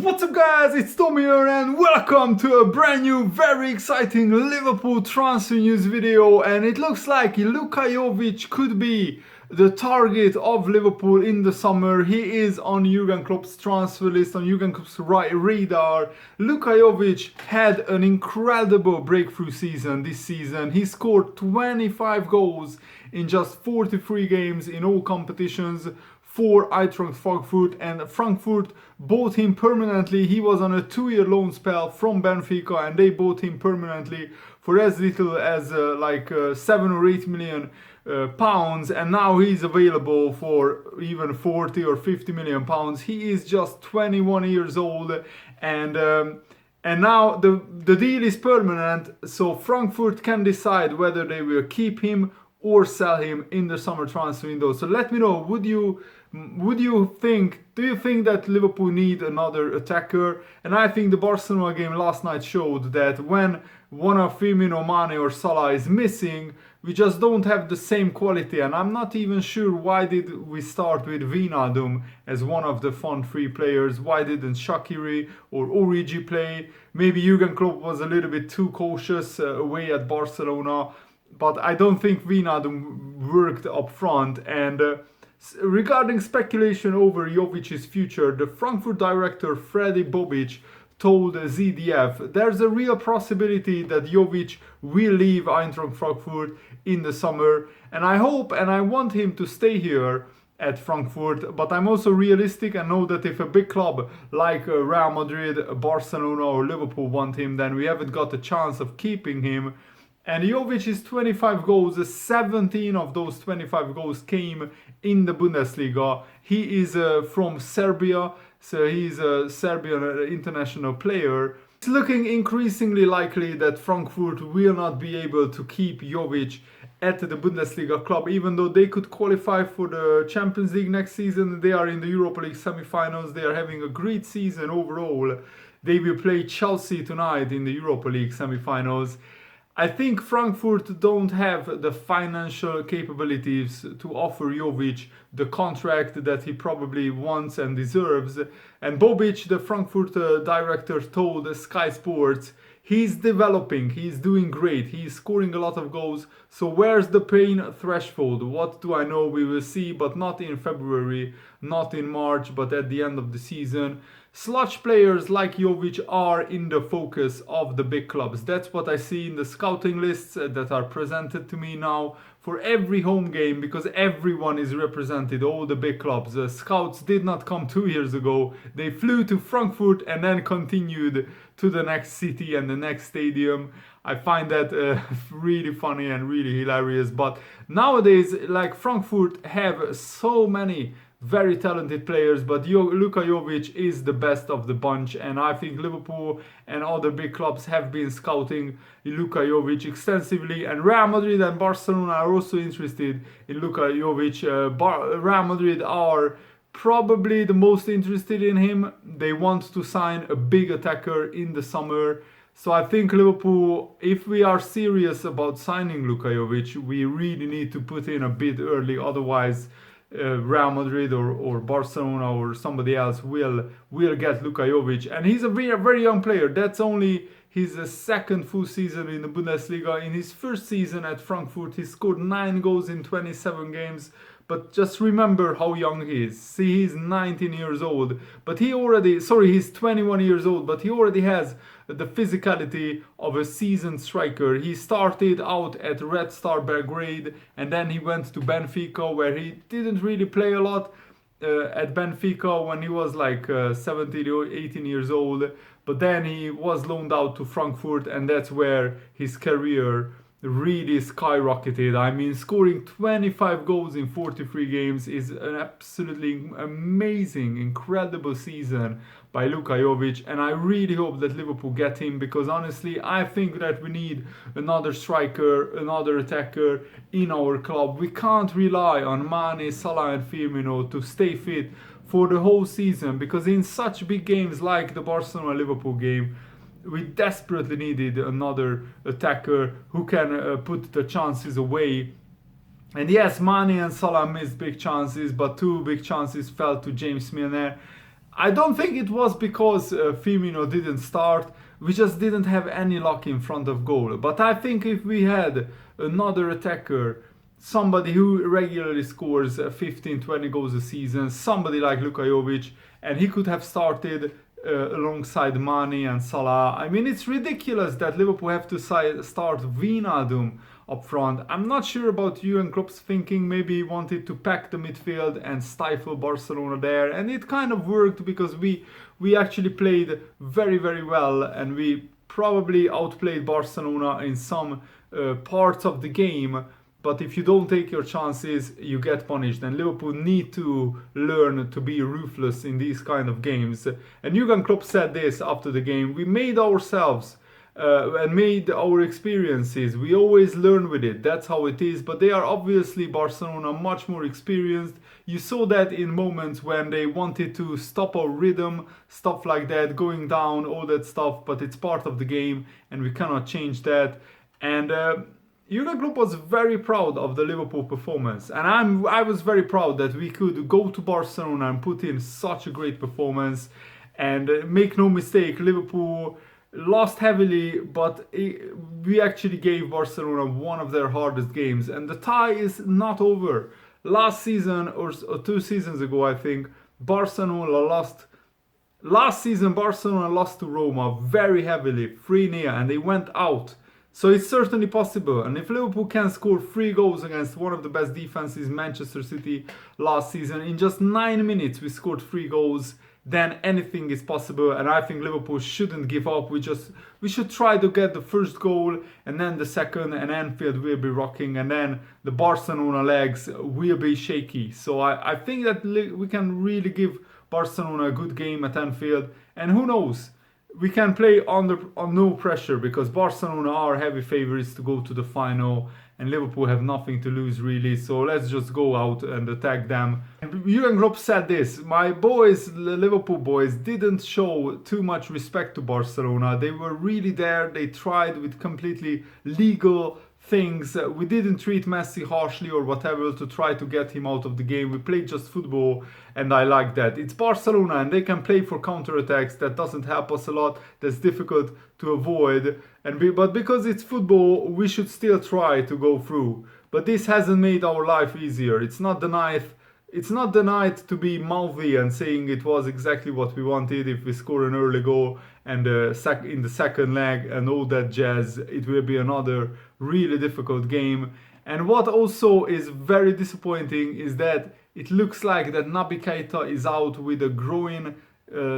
What's up guys, it's Tommy here and welcome to a brand new, very exciting Liverpool transfer news video. And it looks like Luka Jovic could be the target of Liverpool in the summer. He is on Jurgen Klopp's transfer list, on Jurgen Klopp's radar. Luka Jovic had an incredible breakthrough season this season. He scored 25 goals in just 43 games in all competitions for Eintracht Frankfurt, and Frankfurt bought him permanently. He was on a 2-year loan spell from Benfica and they bought him permanently for as little as 7 or 8 million pounds, and now he's available for even 40 or 50 million pounds. He is just 21 years old, and now the deal is permanent, so Frankfurt can decide whether they will keep him or sell him in the summer transfer window. So let me know, do you think that Liverpool need another attacker? And I think the Barcelona game last night showed that when one of Firmino, Mane or Salah is missing, we just don't have the same quality. And I'm not even sure why did we start with Wijnaldum as one of the front three players. Why didn't Shaqiri or Origi play? Maybe Jurgen Klopp was a little bit too cautious away at Barcelona, but I don't think Wijnaldum worked up front. And regarding speculation over Jovic's future, the Frankfurt director Freddy Bobic told ZDF there's a real possibility that Jovic will leave Eintracht Frankfurt in the summer, and I hope and I want him to stay here at Frankfurt, but I'm also realistic and know that if a big club like Real Madrid, Barcelona or Liverpool want him, then we haven't got a chance of keeping him. And Jovic's 25 goals, 17 of those 25 goals came in the Bundesliga. He is from Serbia, so he's a Serbian international player. It's looking increasingly likely that Frankfurt will not be able to keep Jovic at the Bundesliga club, even though they could qualify for the Champions League next season. They are in the Europa League semi-finals. They are having a great season overall. They will play Chelsea tonight in the Europa League semi-finals. I think Frankfurt don't have the financial capabilities to offer Jovic the contract that he probably wants and deserves. And Bobic, the Frankfurt director, told Sky Sports he's developing, he's doing great, he's scoring a lot of goals. So where's the pain threshold? What do I know? We will see, but not in February, not in March, but at the end of the season. Sludge players like Jovic are in the focus of the big clubs. That's what I see in the scouting lists that are presented to me now for every home game, because everyone is represented, all the big clubs. Scouts did not come 2 years ago. They flew to Frankfurt and then continued to the next city and the next stadium. I find that really funny and really hilarious. But nowadays, like, Frankfurt have so many very talented players, but Luka Jovic is the best of the bunch, and I think Liverpool and other big clubs have been scouting Luka Jovic extensively, and Real Madrid and Barcelona are also interested in Luka Jovic. Real Madrid are probably the most interested in him. They want to sign a big attacker in the summer. So I think Liverpool, if we are serious about signing Luka Jovic, we really need to put in a bid early, otherwise Real Madrid or Barcelona or somebody else will get Luka Jovic. And he's a very young player. That's only his second full season in the Bundesliga. In his first season at Frankfurt, he scored 9 goals in 27 games. But just remember how young he is. See, he's 19 years old, but he's 21 years old, but he already has the physicality of a seasoned striker. He started out at Red Star Belgrade, and then he went to Benfica, where he didn't really play a lot at Benfica when he was like 17 or 18 years old. But then he was loaned out to Frankfurt, and that's where his career really skyrocketed. I mean, scoring 25 goals in 43 games is an absolutely amazing, incredible season by Luka Jovic, and I really hope that Liverpool get him, because honestly I think that we need another striker, another attacker in our club. We can't rely on Mane, Salah and Firmino to stay fit for the whole season, because in such big games like the Barcelona-Liverpool game, we desperately needed another attacker who can put the chances away. And yes, Mane and Salah missed big chances, but 2 big chances fell to James Milner. I don't think it was because Firmino didn't start. We just didn't have any luck in front of goal. But I think if we had another attacker, somebody who regularly scores 15, 20 goals a season, somebody like Luka Jovic, and he could have started alongside Mane and Salah. I mean, it's ridiculous that Liverpool have to start Wijnaldum up front. I'm not sure about Jurgen Klopp's thinking. Maybe he wanted to pack the midfield and stifle Barcelona there, and it kind of worked because we actually played very, very well, and we probably outplayed Barcelona in some parts of the game. But if you don't take your chances, you get punished. And Liverpool need to learn to be ruthless in these kind of games. And Jurgen Klopp said this after the game: we made ourselves and made our experiences. We always learn with it. That's how it is. But they are obviously, Barcelona, much more experienced. You saw that in moments when they wanted to stop our rhythm, stuff like that, going down, all that stuff. But it's part of the game, and we cannot change that. And Jurgen Klopp was very proud of the Liverpool performance, and I was very proud that we could go to Barcelona and put in such a great performance. And make no mistake, Liverpool lost heavily, but we actually gave Barcelona one of their hardest games, and the tie is not over. Last season or 2 seasons ago, I think, Barcelona lost. Last season, Barcelona lost to Roma very heavily, 3-0, and they went out. So it's certainly possible. And if Liverpool can score 3 goals against one of the best defenses, Manchester City, last season, in just 9 minutes we scored 3 goals, then anything is possible. And I think Liverpool shouldn't give up. We should try to get the first goal, and then the second, and Anfield will be rocking, and then the Barcelona legs will be shaky. So I think that we can really give Barcelona a good game at Anfield. And who knows? We can play on no pressure, because Barcelona are heavy favorites to go to the final, and Liverpool have nothing to lose really. So let's just go out and attack them. And Jurgen Klopp said this: my boys, the Liverpool boys, didn't show too much respect to Barcelona. They were really there. They tried with completely legal things. We didn't treat Messi harshly or whatever to try to get him out of the game. We played just football, and I like that. It's Barcelona, and they can play for counterattacks. That doesn't help us a lot. That's difficult to avoid. But because it's football, we should still try to go through. But this hasn't made our life easier. It's not the night to be mouthy and saying it was exactly what we wanted if we score an early goal and in the second leg and all that jazz. It will be another really difficult game. And what also is very disappointing is that it looks like that Naby Keita is out with a groin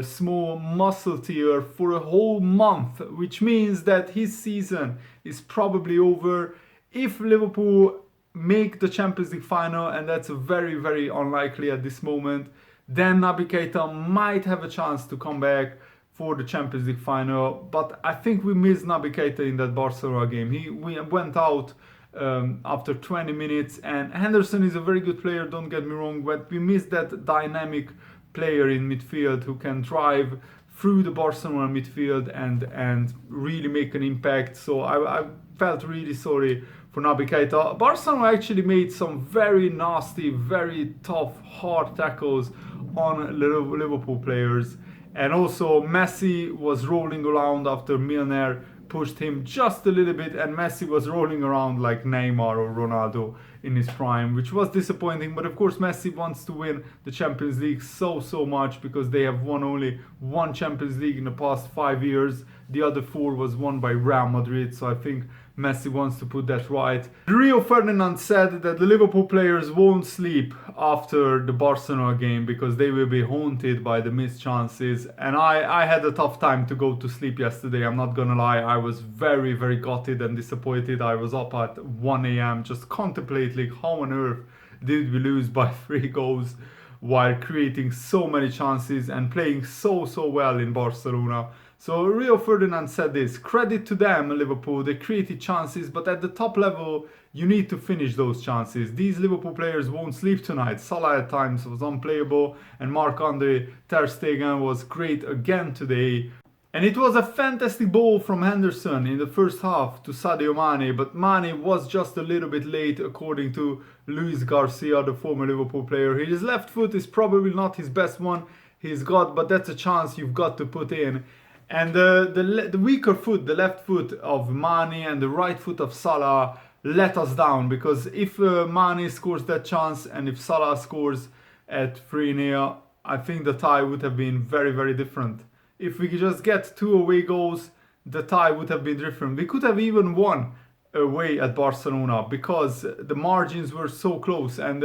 small muscle tear for a whole month, which means that his season is probably over. If Liverpool make the Champions League final, and that's very, very unlikely at this moment, then Naby Keita might have a chance to come back for the Champions League final. But I think we missed Naby Keita in that Barcelona game. We went out after 20 minutes, and Henderson is a very good player, don't get me wrong, but we missed that dynamic player in midfield who can drive through the Barcelona midfield and really make an impact. So I felt really sorry for Naby Keita. Barcelona actually made some very nasty, very tough, hard tackles on Liverpool players. And also Messi was rolling around after Milner pushed him just a little bit, and Messi was rolling around like Neymar or Ronaldo in his prime, which was disappointing. But of course Messi wants to win the Champions League so much, because they have won only 1 Champions League in the past 5 years. The other 4 was won by Real Madrid, so I think Messi wants to put that right. Rio Ferdinand said that the Liverpool players won't sleep after the Barcelona game because they will be haunted by the missed chances. And I had a tough time to go to sleep yesterday, I'm not gonna lie. I was very, very gutted and disappointed. I was up at 1 a.m. just contemplating how on earth did we lose by 3 goals while creating so many chances and playing so well in Barcelona. So Rio Ferdinand said this: credit to them, Liverpool, they created chances, but at the top level, you need to finish those chances. These Liverpool players won't sleep tonight. Salah at times was unplayable, and Marc-Andre ter Stegen was great again today. And it was a fantastic ball from Henderson in the first half to Sadio Mane, but Mane was just a little bit late, according to Luis Garcia, the former Liverpool player. His left foot is probably not his best one. he's got, but that's a chance you've got to put in. And the weaker foot, the left foot of Mane and the right foot of Salah let us down, because if Mane scores that chance and if Salah scores at 3-0, I think the tie would have been very, very different. If we could just get 2 away goals, the tie would have been different. We could have even won away at Barcelona because the margins were so close, and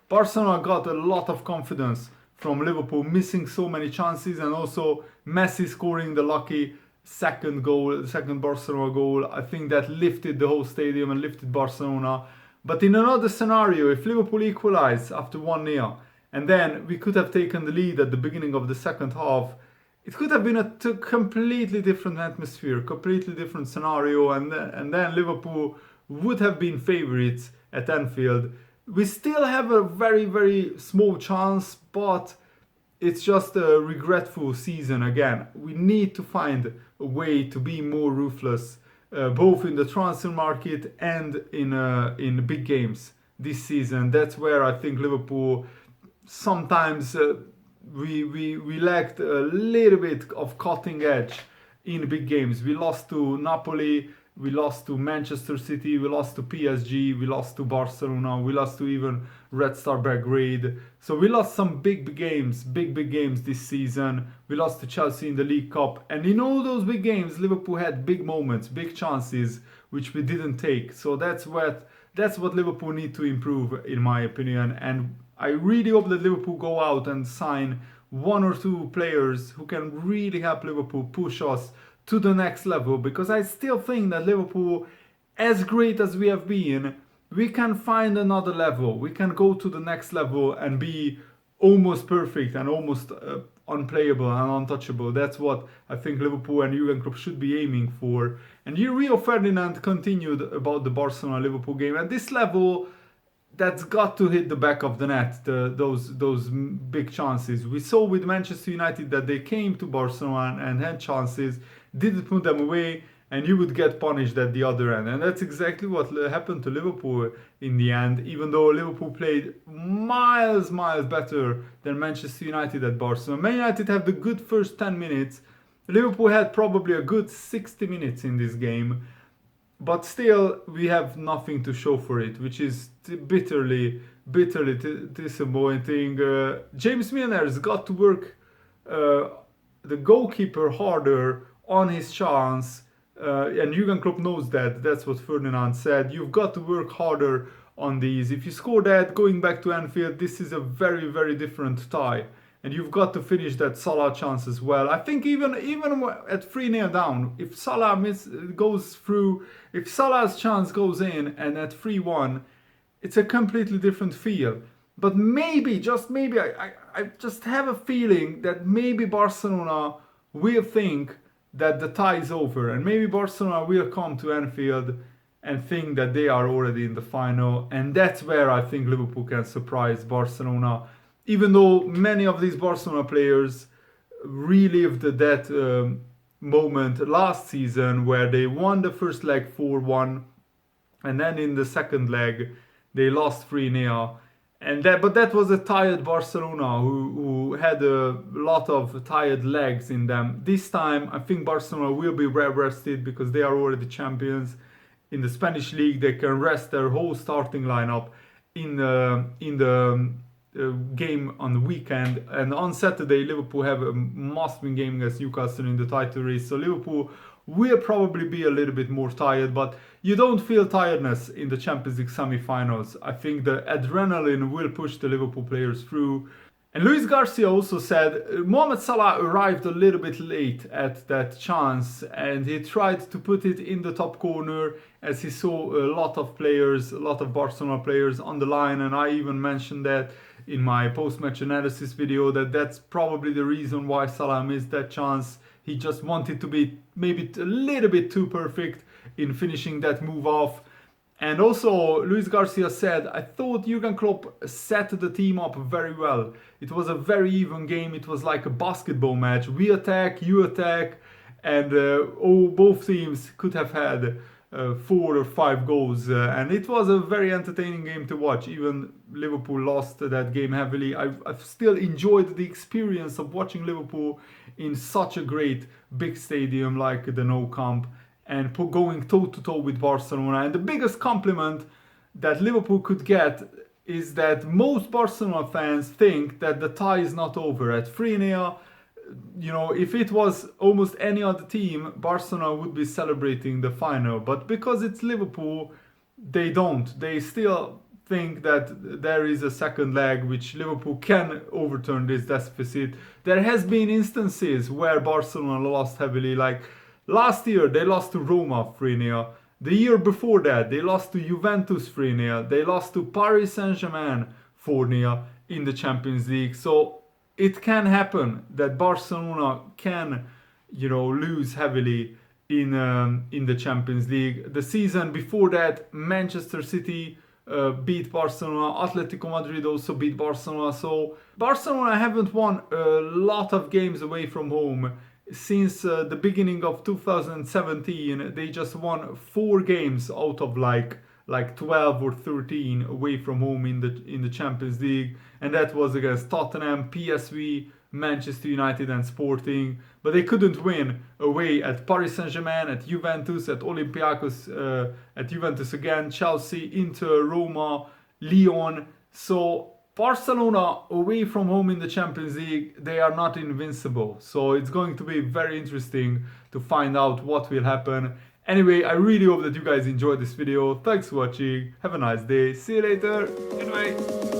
Barcelona got a lot of confidence from Liverpool missing so many chances, and also Messi scoring the lucky second Barcelona goal. I think that lifted the whole stadium and lifted Barcelona. But in another scenario, if Liverpool equalised after 1-0 and then we could have taken the lead at the beginning of the second half, it could have been a completely different atmosphere, completely different scenario, and then Liverpool would have been favourites at Anfield. We still have a very, very small chance, but it's just a regretful season again. We need to find a way to be more ruthless, both in the transfer market and in big games this season. That's where I think Liverpool sometimes we lacked a little bit of cutting edge in big games. We lost to Napoli, we lost to Manchester City, we lost to PSG, we lost to Barcelona, we lost to even Red Star Belgrade. So we lost some big games this season. We lost to Chelsea in the League Cup. And in all those big games, Liverpool had big moments, big chances, which we didn't take. So that's what Liverpool need to improve, in my opinion. And I really hope that Liverpool go out and sign 1 or 2 players who can really help Liverpool push us to the next level, because I still think that Liverpool, as great as we have been, we can find another level. We can go to the next level and be almost perfect and almost unplayable and untouchable. That's what I think Liverpool and Jurgen Klopp should be aiming for. And Rio Ferdinand continued about the Barcelona-Liverpool game. At this level, that's got to hit the back of the net, those big chances. We saw with Manchester United that they came to Barcelona and had chances, didn't put them away, and you would get punished at the other end. And that's exactly what happened to Liverpool in the end, even though Liverpool played miles better than Manchester United at Barcelona. Man United have the good first 10 minutes. Liverpool had probably a good 60 minutes in this game. But still, we have nothing to show for it, which is bitterly disappointing. James Milner's got to work the goalkeeper harder on his chance, and Jurgen Klopp knows that. That's what Ferdinand said. You've got to work harder on these. If you score that, going back to Anfield, this is a very different tie. And you've got to finish that Salah chance as well. I think even at 3-0 down, if Salah goes through, if Salah's chance goes in, and at 3-1, it's a completely different feel. But maybe, just maybe, I just have a feeling that maybe Barcelona will think that the tie is over, and maybe Barcelona will come to Anfield and think that they are already in the final, and that's where I think Liverpool can surprise Barcelona. Even though many of these Barcelona players relived that moment last season where they won the first leg 4-1, and then in the second leg they lost 3-0. But that was a tired Barcelona who had a lot of tired legs in them. This time I think Barcelona will be rested because they are already champions. In the Spanish league they can rest their whole starting lineup in the game on the weekend, and on Saturday Liverpool have a must-win game against Newcastle in the title race. So Liverpool will probably be a little bit more tired, but you don't feel tiredness in the Champions League semi-finals. I think the adrenaline will push the Liverpool players through. And Luis Garcia also said Mohamed Salah arrived a little bit late at that chance, and he tried to put it in the top corner as he saw a lot of Barcelona players on the line, and I even mentioned that in my post-match analysis video, that's probably the reason why Salah missed that chance. He just wanted to be maybe a little bit too perfect in finishing that move off. And also, Luis Garcia said, I thought Jurgen Klopp set the team up very well. It was a very even game. It was like a basketball match. We attack, you attack, and both teams could have had 4 or 5 goals, and it was a very entertaining game to watch. Even Liverpool lost that game heavily. I've still enjoyed the experience of watching Liverpool in such a great big stadium like the Nou Camp, and going toe to toe with Barcelona. And the biggest compliment that Liverpool could get is that most Barcelona fans think that the tie is not over at 3-0. You know, if it was almost any other team, Barcelona would be celebrating the final. But because it's Liverpool, they don't. They still think that there is a second leg which Liverpool can overturn this deficit. There has been instances where Barcelona lost heavily, like last year they lost to Roma 3-0. The year before that they lost to Juventus 3-0. They lost to Paris Saint-Germain 4-0 in the Champions League. So it can happen that Barcelona can, you know, lose heavily in the Champions League. The season before that, Manchester City beat Barcelona. Atletico Madrid also beat Barcelona. So Barcelona haven't won a lot of games away from home since the beginning of 2017. They just won 4 games out of like 12 or 13 away from home in the Champions League, and that was against Tottenham, PSV, Manchester United and Sporting. But they couldn't win away at Paris Saint-Germain, at Juventus, at Olympiacos, at Juventus again, Chelsea, Inter, Roma, Lyon. So Barcelona away from home in the Champions League, they are not invincible. So it's going to be very interesting to find out what will happen. Anyway, I really hope that you guys enjoyed this video. Thanks for watching. Have a nice day. See you later. Goodbye.